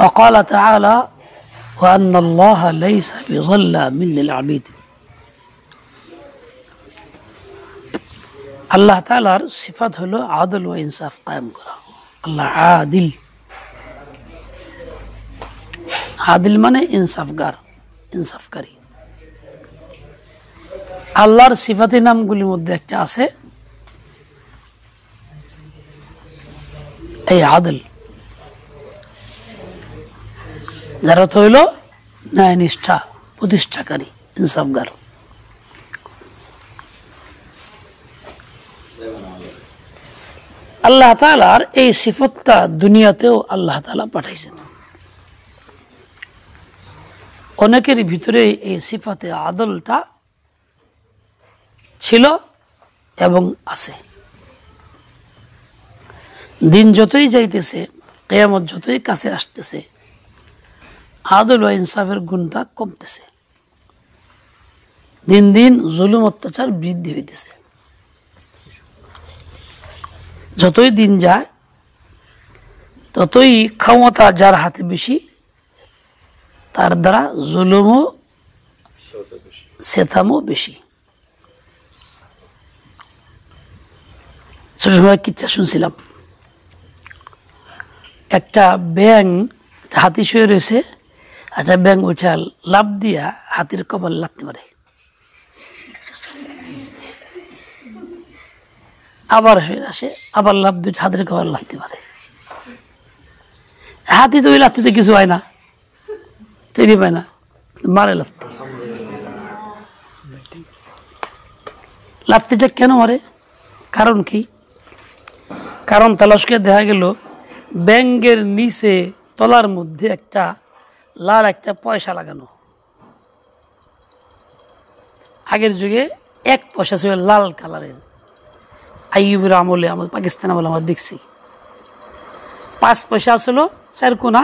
وقال تعالى وأن الله ليس بظلام للعبيد আল্লাহ তাআলার সিফাত হলো আদল ও ইনসাফ কায়েম করা। আল্লাহ আদিল, আদিল মানে ইনসাফগার, ইনসাফকারী। আল্লাহর সিফাতের নামগুলির মধ্যে একটা আছে এই আদল, যার অর্থ হইল ন্যায় নিষ্ঠা, প্রতিষ্ঠাকারী, ইনসাফগার। আল্লাহ তাআলার এই সিফতটা দুনিয়াতেও আল্লাহ তাআলা পাঠাইছেন। অনেকের ভিতরে এই সিফাতে আদলটা ছিল এবং আছে। দিন যতই যাইতেছে, কিয়ামত যতই কাছে আসতেছে, আদল ও ইনসাফের গুণটা কমতেছে। দিন দিন জুলুম অত্যাচার বৃদ্ধি হইতেছে। যতই দিন যায় ততই ক্ষমতা যার হাতে বেশি, তার দ্বারা জুলুমও সেতামও বেশি। ছোট সময় কিচ্ছা শুনছিলাম, একটা ব্যাঙ হাতি শুয়ে রয়েছে, একটা ব্যাঙ উঠে লাফ দিয়া হাতির কপাল লাগতে পারে, আবার শুয়ে আসে, আবার লাফ দিয়ে হাতির কপাল লাগতে পারে। হাতি তো ওই লাফতে কিছু হয় না, তৈরি পায় না, মারে লাফতে। লাফতেটা কেন মারে? কারণ কি? কারণ তালাশকে দেখা গেল ব্যাঙের নিচে তলার মধ্যে একটা লাল একটা পয়সা লাগানো। আগের যুগে 1 পয়সা ছিল লাল কালারের, আইয়ুবের আমলে, আমাদের পাকিস্তান আমলে আমরা দেখছি। 5 পয়সা ছিল 4 কোনা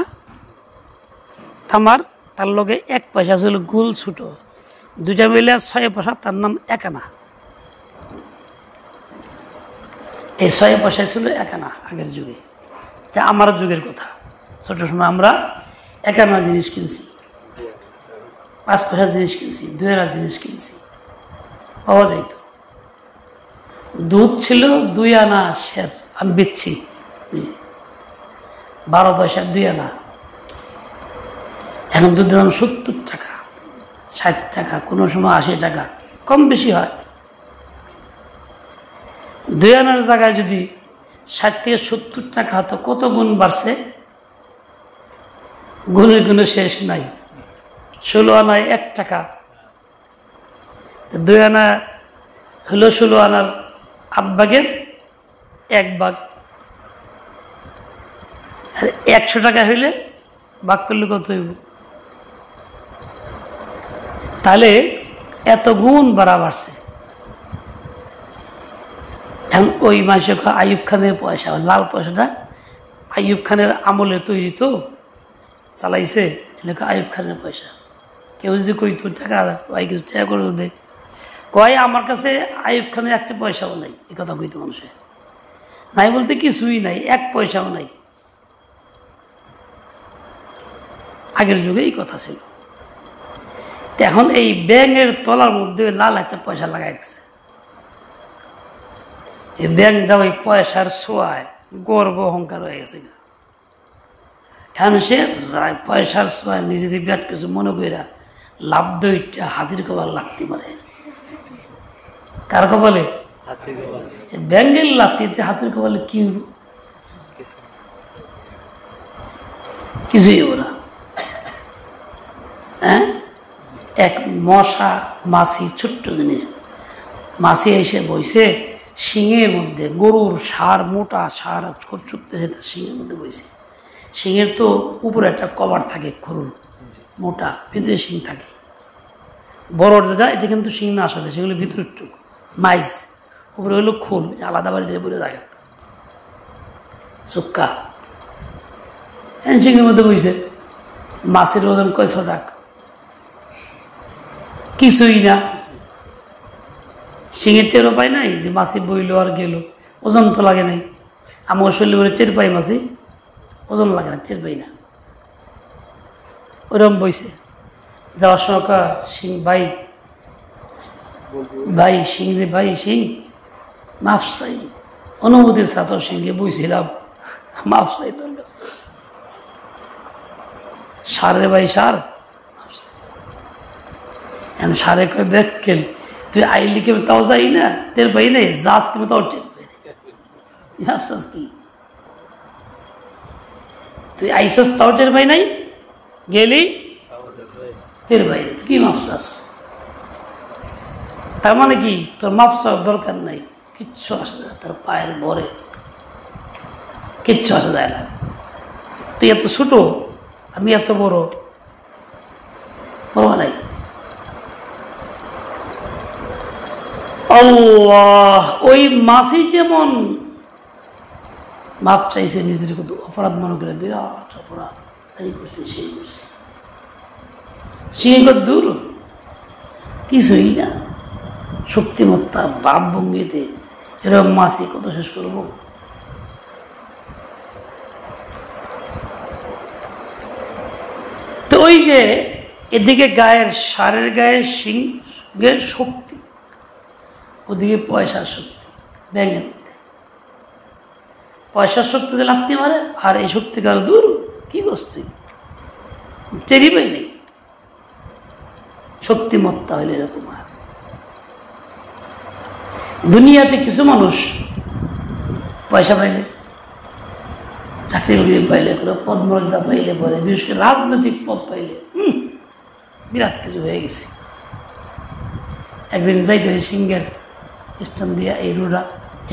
তামার, তার লগে 1 পয়সা ছিল গোল ছোট, দুটা মিলে 6 পয়সা, তার নাম 1 আনা। এই 6 পয়সা ছিল 1 আনা আগের যুগে। এটা আমার যুগের কথা। ছোট সময় আমরা 1 আনা জিনিস কিনছি, 5 পয়সা জিনিস কিনছি, 2 আনা জিনিস কিনছি, পাওয়া যাইতো। দুধ ছিল 2 আনা শের, আমি বেচছি নিজে, 12 পয়সা 2 আনা। এখন দুধের দাম 70 টাকা, 60 টাকা, কোনো সময় 80 টাকা, কম বেশি হয়। 2 আনার জায়গায় যদি 60 থেকে 70 টাকা হতো, কত গুণ বাড়ছে, গুণের গুণে শেষ নাই। 16 আনায় 1 টাকা, 2 আনা হলো 16 আনার 8 ভাগের 1 ভাগ। 100 টাকা হইলে ভাগ করলে কত হইব? তাহলে এত গুণ বাড়া বাড়ছে। এখন ওই মানুষের আইয়ুব খানের পয়সা, লাল পয়সাটা আইয়ুব খানের আমলে তৈরি, তো চালাইছে, এলাকা আইয়ুব খানের পয়সা। কেউ যদি কই তোর টাকা ভাই কিছু টাকা করে দে, কয় আমার কাছে আইয়ুব খানের 1 পয়সাও নাই। এই কথা কইতো মানুষে, নাই বলতে কিছুই নাই, 1 পয়সাও নাই। আগের যুগে এই কথা ছিল। এখন এই ব্যাঙের তলার মধ্যে লাল একটা পয়সা লাগাই দিচ্ছে। এই ব্যাংকটা ওই পয়সার ছোঁয়ায় গর্ব অহংকার হয়ে গেছে। এখন সে পয়সার ছোঁয়ায় নিজের বিরাট কিছু মনে কইরা লাভ দইটা হাতির কপাল লাগতে পারে। কার কপালে? ব্যাংকের লাত্তিতে হাতির কপালে কি হইব? কিছুই হইব না। হ্যাঁ, এক মশা মাছি, ছোট্ট জিনিস, মাছি এসে বইছে শিঙের মধ্যে, গরুর সার, মোটা সার চুপতেছে, তার শিঙের মধ্যে বইছে। শিঙের তো উপরে একটা কভার থাকে, খরুল মোটা, ভিতরে শিং থাকে। বড় যেটা, এটা কিন্তু শিং না, আসলে সেগুলো ভিতরের টুক মাইজ, উপরে হইলো খোল, আলাদা বাড়ি দিয়ে বলে জায়গা চুক্কা। হ্যাঁ, শিঙের মধ্যে বইছে। মাছের ওজন কয়শ টাকা? কিছুই না। শিঙের টেরও পাই নাই যে মাছি বইলো আর গেল, ওজন তো লাগে নাই। আমার শরীরে টের পাই মাছি, ওজন লাগে না, টের পাই না। ওরম বইছে। যাওয়ার সময় সিং ভাই ভাই সিং রে ভাই সিং মাফ চাই, অনুমতি ছাত্র সিংকে বইছিলাম মাফ চাই তোর কাছে। সারে ভাই সার সারে কয় ব্যাকেল তুই আইলি কে তাও যাই না টের পাই নাই, যাস কেমন তাও টের পাই নাই। ভাবছস কি তুই আইসস তাও টের পাই নাই, গেলি টের পাই নাই, তুই কি ভাবছস? তার মানে কি তোর মাপ চাওয়ার দরকার নাই, কিচ্ছু আসে না তোর পায়ের বরে, কিচ্ছু আসে যায় না। তুই এত ছোট, আমি এত বড়, পরোয়া নাই। আল্লাহ ওই মাসি যেমন মাফ চাইছে, নিজের কত অপরাধ মনে করে, বিরাট অপরাধ, এই করছে সেই করছে, সিংহ দূর কিছুই না, শক্তিমত্তা বাপ ভঙ্গিতে এরকম মাসি কত শেষ করব। তো ওই যে এদিকে গায়ের সারের গায়ে সিংহের শক্তি, ওদিকে পয়সার শক্তি, ব্যাঙের মধ্যে পয়সার শক্তিতে লাগতে পারে, আর এই শক্তি কার দূর কি করছ তুই টেরি পাই নেই। শক্তিমত্তা হইলে এরকম হয়। দুনিয়াতে কিছু মানুষ পয়সা পাইলে, চাকরি বাকরি পাইলে, কোনো পদমর্যাদা পাইলে পরে, বিশেষ করে রাজনৈতিক পদ পাইলে বিরাট কিছু হয়ে গেছে। একদিন যাইতে সিংহের স্ট্যান্ড দিয়ে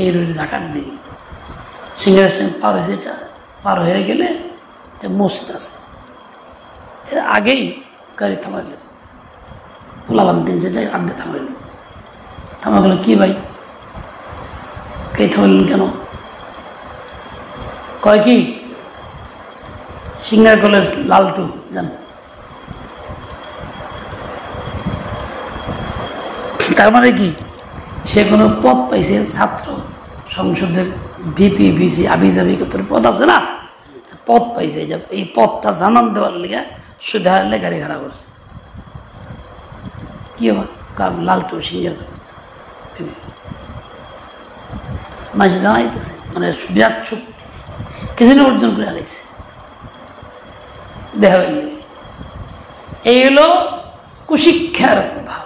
এই রোডে ঢাকার দিকে সিংহের স্ট্যান্ড পার হয়েছে, এটা পার হয়ে গেলে একটা মসজিদ আছে, এর আগেই গাড়ি থামাইল, পোলাবান দিন যেটা আগে থামাইল, থামা গেল কি ভাই কে থামাইলেন কেন? কয় কি সিঙ্গার কলেজ লালটু যান। তার মানে কি সে কোনো পদ পাইছে, ছাত্র সংসদের ভিপি ভিসি আবিজাবি কত পদ আছে না, পদ পাইছে, এই পদটা জানান দেওয়ার লিগে সুদে হারলে গাড়ি খারাপ করছে। কি হবে লালটু সিঙ্গার মাঝে জানাইতেছে, মানে বিরাট শক্তি কিছু অর্জন করে আলাইছে দেখাবেন। এই হলো কুশিক্ষার প্রভাব,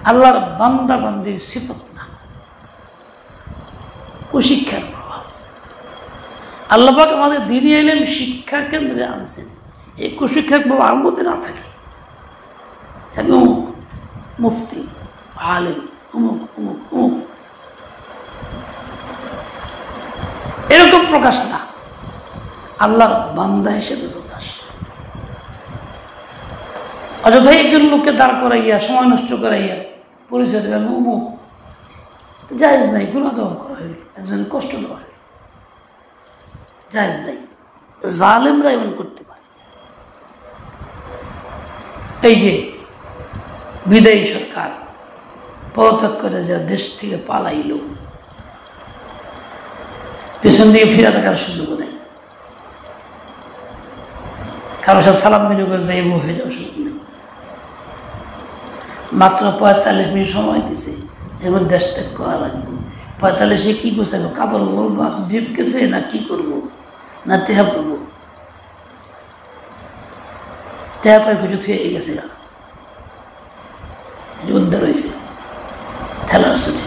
আল্লাহর বান্দা বান্দির সিফত না, কুশিক্ষার প্রভাব। আল্লাহ পাক আমাদের দ্বীনি ইলম শিক্ষা কেন্দ্রে আনছেন, এই কুশিক্ষার প্রভাব আমার মধ্যে না থাকে। আমি অমুক মুফতি আলেম অমুক অমুক অমুক এরকম প্রকাশ না, আল্লাহর বান্দা হিসেবে প্রকাশ। অযথাই একজন লোককে দাঁড় করাইয়া সময় নষ্ট করাইয়া পরিচয় দেবে আমি অমুক, জায়েজ নাই, গুনাহ দেওয়া করা হইল, একজন কষ্ট দেওয়া হইল, জায়েজ নাই। জালেমরা এমন করতে পারে। এই যে বিদায়ী সরকার পদত্যাগ করে যে দেশ থেকে পালাইল, পেছন দিকে ফিরে থাকার সুযোগ নেই, কারো সাথে সালাম বিনিয়োগ যাইব হয়ে যাওয়ার সুযোগ নেই। মাত্র 45 মিনিট সময় দিছে, এর মধ্যে দেশ ত্যাগ করা লাগবে। 45-এ কি গোছাব, কাপড় বলবো ভিপ গেছে না কি করবো, না টেহা করবো, টেহা কয়েক কিছু থুয়ে গেছে, উদ্ধার হয়েছে ঠেলার শুনে।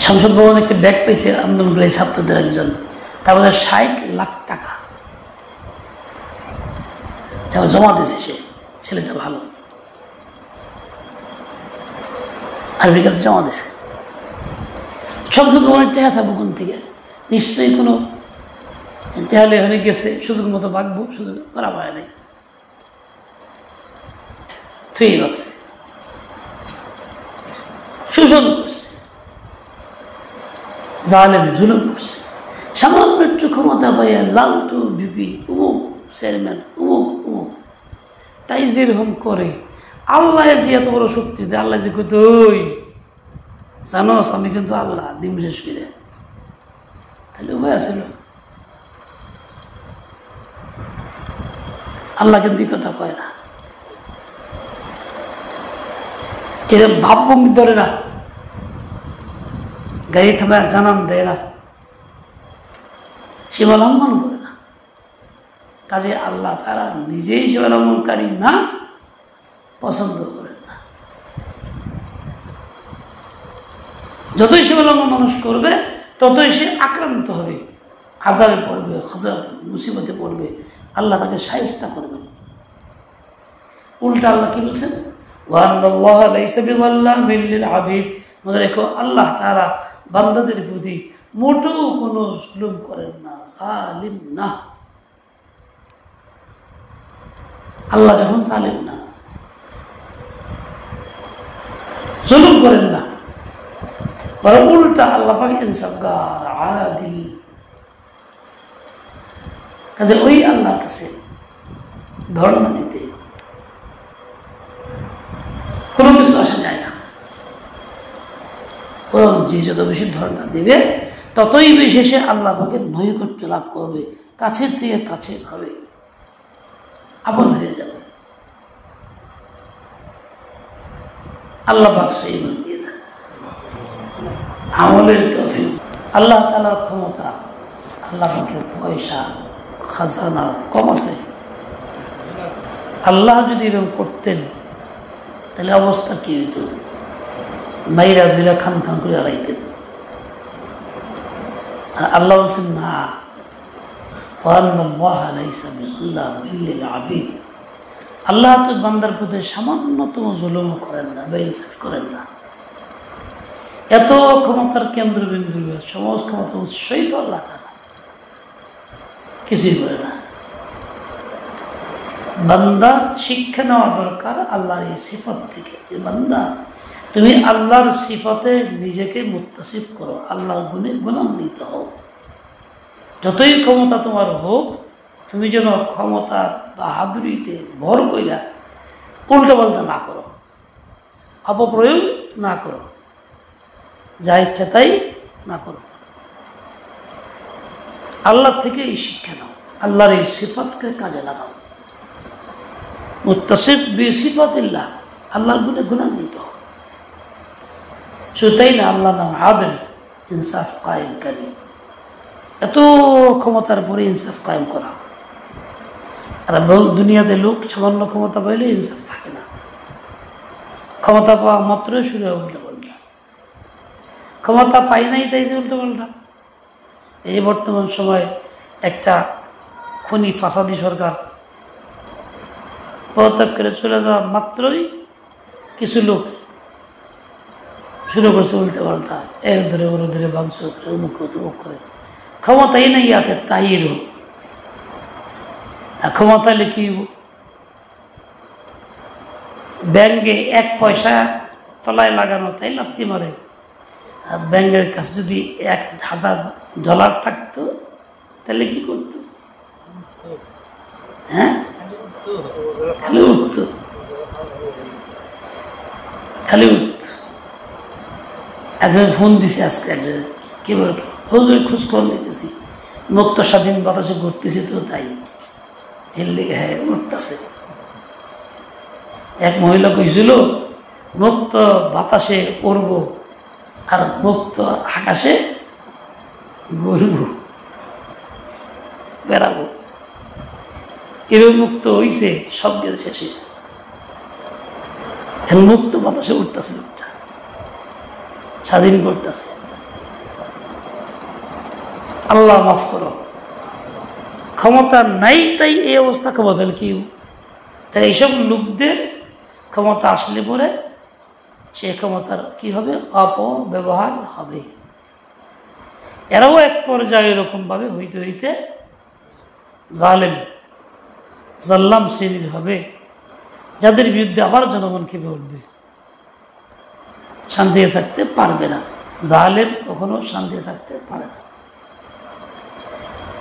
সংসদ ভবন একটি ব্যাগ পেয়েছে আন্দোলনকারী ছাত্রদের একজন, তার মধ্যে 60 লাখ টাকা জমা দিয়েছে। সে ছেলেটা ভালো, আরবির কাছে জমা দিয়েছে। সংসদ ভবনের টেহা থাকবো কোন থেকে, নিশ্চয়ই কোনো টেহালে হয়ে গেছে, সুযোগ মতো বাঁকবো, সুযোগ করা পায় নাই, থুয়ে রাখছে, শোষণ করছে, জালেম জুলুম করছে। সামান্য একটু ক্ষমতা পাইয়া লালটু ভিপি অমুক চেয়ারম্যান অমুক অমুক তাই যেরকম করে, আল্লাহ যে এত বড় শক্তি দেয়, আল্লাহ যে কত জানোস আমি কিন্তু আল্লাহ দিন শেষ করে, তাহলে উভয় আছিল। আল্লাহ কিন্তু কথা কয় না, এরকম ভাবভঙ্গি ধরে না, গাড়ি থামে জানান দেয় না, সীমা লঙ্ঘন করে না। কাজে আল্লাহ তারা নিজেই সীমা লঙ্ঘনকারী না, পছন্দ করেন না। যতই সীমা লঙ্ঘন মানুষ করবে ততই সে আক্রান্ত হবে, আযাবে পড়বে, মুসিবতে পড়বে, আল্লাহ তাকে শায়েস্তা করবেন। উল্টা আল্লাহ কি বলছেন, ওয়ান্নাল্লাহা লাইসা বিযাল্লামিল লিল আবিদ, মনে রেখো আল্লাহ তাআলা বান্দাদের প্রতি মোটেও কোনো জুলুম করেন না, জালিম না। আল্লাহ যখন জালিম না, জুলুম করেন না, বরং উল্টা আল্লাহ পাক ইনসাফগার, আদিল। কাজে ওই আল্লাহর কাছে ধর্ণা দিতে কোনো কিছু আসা যায় না, বরং যে যত বেশি ধর্ণা দিবে ততই বেশি সে আল্লাহ পাকের নৈকট্য লাভ করবে, কাছের থেকে কাছে হবে, আপন হয়ে যাবে। আল্লাহ পাক সেই বুঝ দিয়ে দেন, আমলের তৌফিক। আল্লাহ তাআলার ক্ষমতা, আল্লাহ পাকের পয়সা খাজানা কম আছে। আল্লাহ যদি এরকম করতেন তাহলে অবস্থা কি হইতো, মাইরা ধুইরা খান খান করে হারাইতেন। আর আল্লাহ বলছেন না, আল্লাহ তো বান্দার প্রতি সামান্যতম জুলুম করেন না, বেইনসাফি করেন না। এত ক্ষমতার কেন্দ্রবিন্দু, সমস্ত ক্ষমতার উৎসই তো আল্লাহ তাআলা, কিছুই করে না। বান্দার শিক্ষা নেওয়া দরকার আল্লাহর এই সিফত থেকে, যে বান্দা তুমি আল্লাহর সিফতে নিজেকে মুত্তাসিফ করো, আল্লাহর গুণে গুণান্বিত হও। যতই ক্ষমতা তোমার হোক, তুমি যেন ক্ষমতার বাহাদুরিতে ভর কইরা উল্টা পাল্টা না করো, অপপ্রয়োগ না করো, যা ইচ্ছা তাই না করো। আল্লাহ থেকে এই শিক্ষা নাও, আল্লাহর এই সিফতকে কাজে লাগাও। মুত্তাসিফ বিসিফাতিল্লাহ, আল্লাহর গুণে গুণান্বিত। শুধু তাই না, আল্লাহ নাম আদিল, ইনসাফ কায়েমকারী। এত ক্ষমতার পরে ইনসাফ কায়েম করা। আর দুনিয়াতে লোক সামান্য ক্ষমতা পাইলে ইনসাফ থাকে না, ক্ষমতা পাওয়া মাত্রই শুরু হয় উল্টা পাল্টা। ক্ষমতা পাই নাই তাই যে উল্টা পাল্টা। এই যে বর্তমান সময়ে একটা খুনি ফাসাদি সরকার পদত্যাগ করে চলে যাওয়া মাত্রই কিছু লোক শুরু করছে উল্টা পাল্টা, এর ধরে ওর ধরে ভাঙচুর করে, অমুক করে তমুক করে। ক্ষমতাই নাই ইয়াতে তাইর, আর ক্ষমতা হলে কি ব্যাংকে 1 পয়সা তলায় লাগানো তাই লাত্তি মারে। আর ব্যাংকের কাছে যদি $1000 থাকতো তাহলে কি করতো? হ্যাঁ, খালি উঠত, খালি উঠত। একজন ফোন দিছে আজকে, একজন কি বলে খোঁজ খবর নিতেছি, মুক্ত স্বাধীন বাতাসে ঘুরতেছি তো তাই এর লেগে হ্যাঁ উঠতেছে। এক মহিলা কইছিল মুক্ত বাতাসে উড়ব আর মুক্ত আকাশে ঘুরব, বেড়াবো। এরকম মুক্ত হইছে সব গেছে শেষে, এখন মুক্ত বাতাসে উঠতেছে, লোকটা স্বাধীন করতেছে। আল্লাহ মাফ করো, ক্ষমতা নাই তাই এই অবস্থা। ক্ষমতা কি? তাই এইসব লোকদের ক্ষমতা আসলে পরে সে ক্ষমতার কি হবে? অপব্যবহার হবে। এরাও এক পর্যায়ে এরকম ভাবে হইতে হইতে জালেম জাল্লাম শ্রেণীর হবে, যাদের বিরুদ্ধে আবার জনগণ খেপে উঠবে, শান্তিতে থাকতে পারবে না। জালেম কখনো শান্তিতে থাকতে পারে না।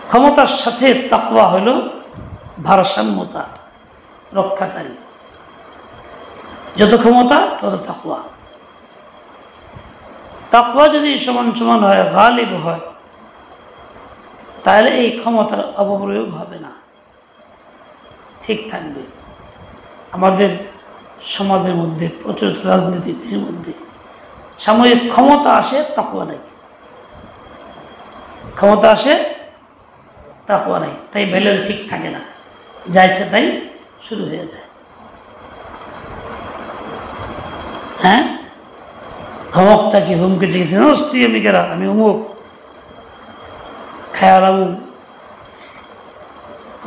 ক্ষমতার সাথে তাকওয়া হলো ভারসাম্যতা রক্ষাকারী। যত ক্ষমতা তত তাকওয়া। তাকওয়া যদি সমান সমান হয়, গালিব হয়, তাহলে এই ক্ষমতার অপপ্রয়োগ হবে না, ঠিক থাকবে। আমাদের সমাজের মধ্যে প্রচলিত রাজনীতির মধ্যে সাময়িক ক্ষমতা আসে, তাকওয়া নাই, ক্ষমতা আসে, তাকওয়া নাই, তাই ব্যালেন্স ঠিক থাকে না, যা ইচ্ছা তাই শুরু হয়ে যায়। হ্যাঁ, ধমকটা কি হুমকি দিয়েছে, তুই আমি কেরা, আমি অমুক খায়ালামু,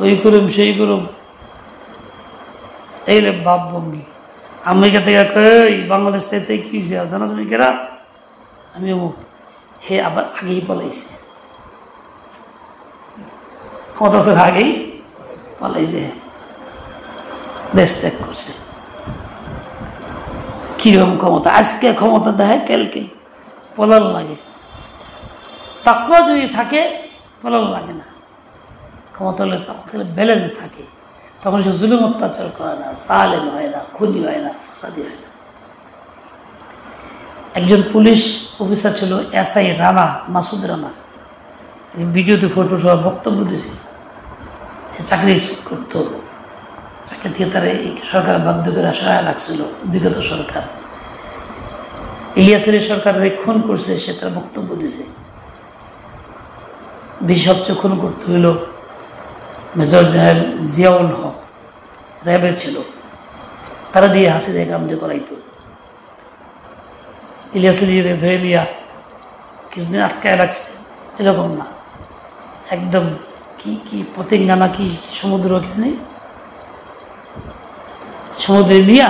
ওই করুম সেই করুম, এই বাপ ভঙ্গি। আমেরিকা থেকে কই বাংলাদেশ থেকে কি হয়েছে জানা তুমি কেরা, আমি অমুক। হে আবার আগেই পলাইছে, ক্ষমতার আগেই পলাইছে, দেশ ত্যাগ করছে। কিরকম ক্ষমতা, আজকে ক্ষমতা দেয়, কালকে পলাল লাগে। তাকওয়া যদি থাকে পলাল লাগে না, ক্ষমতা হলে তাহলে ব্যালেন্স থাকে, তখন সে জুলুম অত্যাচার করে না, সালেম হয় না, খুনি হয় না, ফাসাদি হয় না। একজন পুলিশ অফিসার ছিল এসআই রানা, মাসুদ রানা, ভিডিওতে ফটো সহ বক্তব্য দিয়েছে। সে চাকরি করতো, চাকরি থেকে তার এই সরকার বাধ্য করে আসা লাগছিল, বিগত সরকার ইলিয়াস আলী সরকারের খুন করছে, সে তার বক্তব্য দিয়েছে। সবচেয়ে খুন করতে হইল মেজর জেনারেল জিয়াউল হক, র্যাবের ছিল, তারা দিয়ে হাসিদে কাম দিয়ে করাইতো। ইলিয়াস আলীরে ধরে নিয়া কিছুদিন আটকায় রাখছে, এরকম না, একদম কি কি পতেঙ্গা না কি সমুদ্র কি নেই, সমুদ্রে নিয়া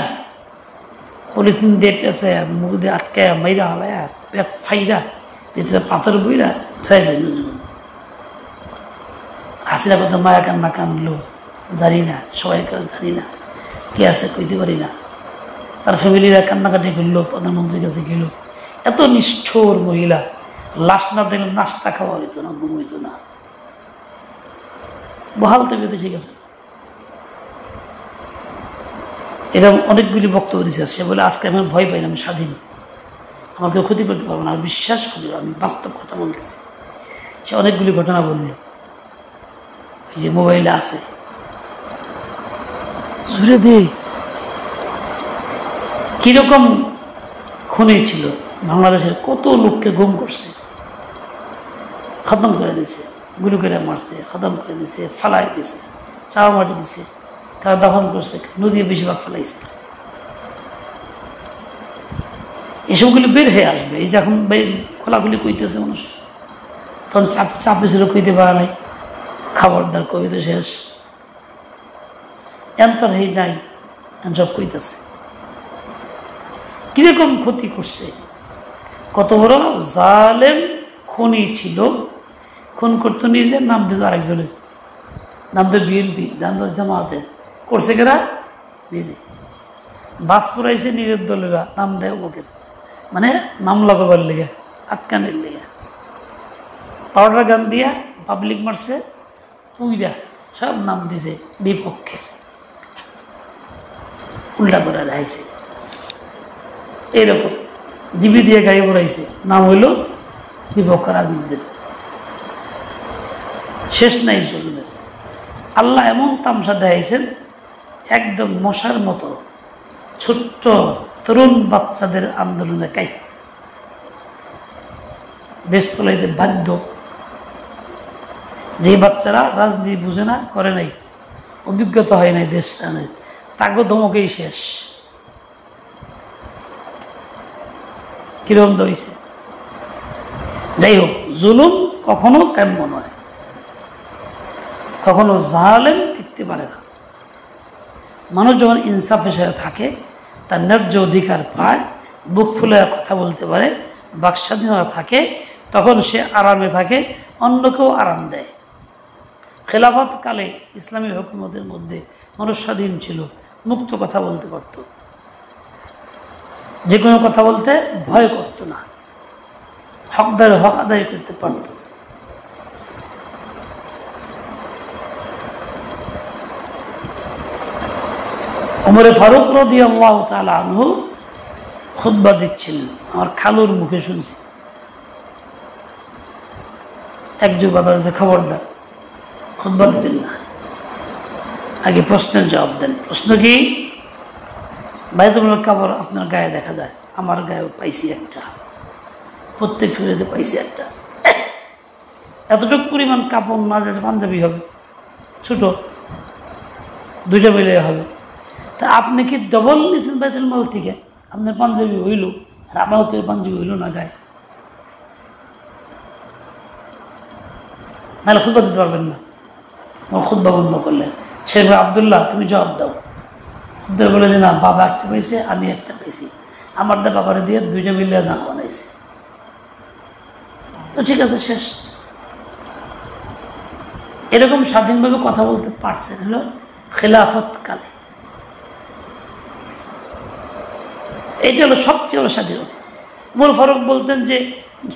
পলিথিন দিয়ে পেঁচে মুখ দিয়ে আটকায় মাইরা হালায় পেট ফাইরা ভিতরে পাথর বইরা চাই দেয় নদীর মধ্যে। হাসিরা কত মায়া কান্না কানলো জানি না, সবাই জানি না, কে আছে কইতে পারি না। তার ফ্যামিলিরা কান্নাকাটি করলো, প্রধানমন্ত্রীর কাছে গেল। এত নিষ্ঠুর মহিলা, লাশ না দেখলে নাস্তা খাওয়া হইতো না, ঘুম হইতো না, বহাল তবিয়তে ঠিক আছে। এরকম অনেকগুলি বক্তব্য দিচ্ছে। সে বলে আজকে আমি ভয় পাই না, আমি স্বাধীন, আমাকে ক্ষতি করতে পারবো না, আর বিশ্বাস করি আমি বাস্তব কথা বলতেছি। সে অনেকগুলি ঘটনা বলল, এই যে মোবাইলে আছে, জুড়ে দে কিরকম খুনি ছিল, বাংলাদেশের কত লোককে গুম করছে, খতম করে দিছে, গুলি করে মারছে, খতম করে দিছে, ফালাই দিছে, চাওয়া মাটি দিছে, কারা দখল করছে, নদী বেশিরভাগ ফেলাইছে। এসবগুলি বের হয়ে আসবে। এই যে এখন খোলাখুলি কইতেছে মানুষ, তখন চাপে ছিল, কইতে পারা নাই, খবরদার কবিতা শেষ, এন্তর হয়ে যায়, সব কইতেছে কিরকম ক্ষতি করছে, কত বড় জালেম খুনি ছিল। খুন করতো নিজের, নাম দিত আরেকজনের, নাম তো বিএনপি, নাম তো জামাতের, করছে কেরা নিজে। বাস পড়াইছে নিজের দলেরা, নাম দেয় অমুকের, মানে মামলা করবার লেগে, আটকানের লেগে। পাউডার গান দিয়া পাবলিক মারছে, পুইরা সব নাম দিছে বিপক্ষের, উল্টা করে দেখাইছে। এইরকম জিবি দিয়ে গাড়ি পড়াইছে, নাম হইল বিপক্ষ রাজনীতির। শেষ নাই জুলুমের। আল্লাহ এমন তামসা দেখাইছেন, একদম মশার মতো ছোট্ট তরুণ বাচ্চাদের আন্দোলনে কাইত দেশ তোলাইতে বাধ্য। যে বাচ্চারা রাজনীতি বুঝে না, করে নাই, অভিজ্ঞতা হয় নাই, দেশ জানে, তাকে ধমকেই শেষ। কিরকম হয়েছে? যাই হোক, জুলুম কখনো কাম্য নয়, কখনো জালেম টিকতে পারে না। মানুষ যখন ইনসাফের সাথে থাকে, তার ন্যায্য অধিকার পায়, বুক ফুলে কথা বলতে পারে, বাক স্বাধীনতা থাকে, তখন সে আরামে থাকে, অন্যকেও আরাম দেয়। খেলাফত কালে ইসলামী হুকুমতের মধ্যে মানুষ স্বাধীন ছিল, মুক্ত কথা বলতে পারত, যে কোনো কথা বলতে ভয় করত না, হকদারে হক আদায় করতে পারত। ওমরে ফারুক রাদিয়াল্লাহু তাআলা আনহু খুতবা দিচ্ছিলেন, আমার খালুর মুখে শুনছি। এক যুগ বাধা দিয়েছে, খবরদার খুতবা দেবেন না, আগে প্রশ্নের জবাব দেন। প্রশ্ন কি? বাইতুল কাবার আপনার গায়ে দেখা যায়, আমার গায়ে পাইছি একটা, প্রত্যেক শরীরে পাইছি একটা। এতটুকু পরিমাণ কাপড় না যে পাঞ্জাবি হবে, ছোট দুইটা মিলে হবে। তা আপনি কি ডবল নিয়েছেন বাইতুল মাল থেকে? আপনার পাঞ্জাবি হইল আর আমারও কেউ পাঞ্জাবি হইল না গায়ে, নাহলে খুতবা দিতে পারবেন না। আমার খুতবা বন্ধ করলেন। শেখ আবদুল্লাহ তুমি জবাব দাও। আব্দুল বলে যে না, বাবা একটা পাইছে, আমি একটা পাইছি, আমারটা বাবারে দিয়ে দুইটা মিলিয়ে জামা বানাইছি। তো ঠিক আছে, শেষ। এরকম স্বাধীনভাবে কথা বলতে পারছেন হলো খেলাফত কালে। এটা হলো সবচেয়ে বড় স্বাধীনতা। মোর ফারুক বলতেন যে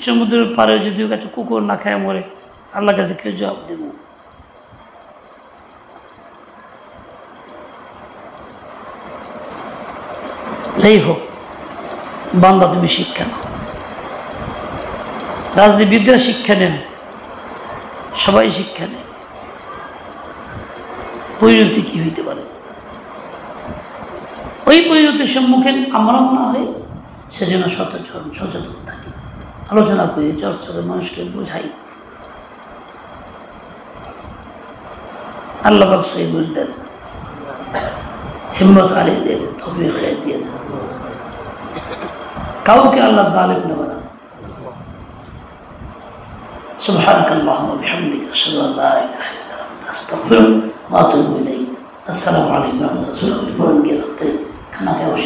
সমুদ্রের পাড়ে যদি একটা কুকুর না খায় মরে, আল্লাহ কাছে কেউ জবাব দেব। যাই হোক, বান্দা তুমি শিক্ষা নাও, রাজনীতিবিদরা শিক্ষা নেন, সবাই শিক্ষা নেন, পরিণতি কি হইতে পারে ওই পরিণতির সম্মুখীন আমরা না হয় সেজন্য সচেতন থাকি, আলোচনা করি, চর্চা করে, মানুষকে বোঝাই। আল্লাহ পাক সহি বুঝ দেন, হিম্মত আলিয়ে দিয়ে দেন, তৌফিক দিয়ে দেন। কাউকে আল্লাহ জালেম না বানান। সুবহানাক আল্লাহুম্মা ওয়া বিহামদিকা আশহাদু আল্লা ইলাহা ইল্লা আনতা আস্তাগফিরুকা ওয়া আতুবু ইলাইক। আসসালামু আলাইকুম ওয়া রাহমাতুল্লাহি ওয়া বারাকাতুহু। খানা খাওয়া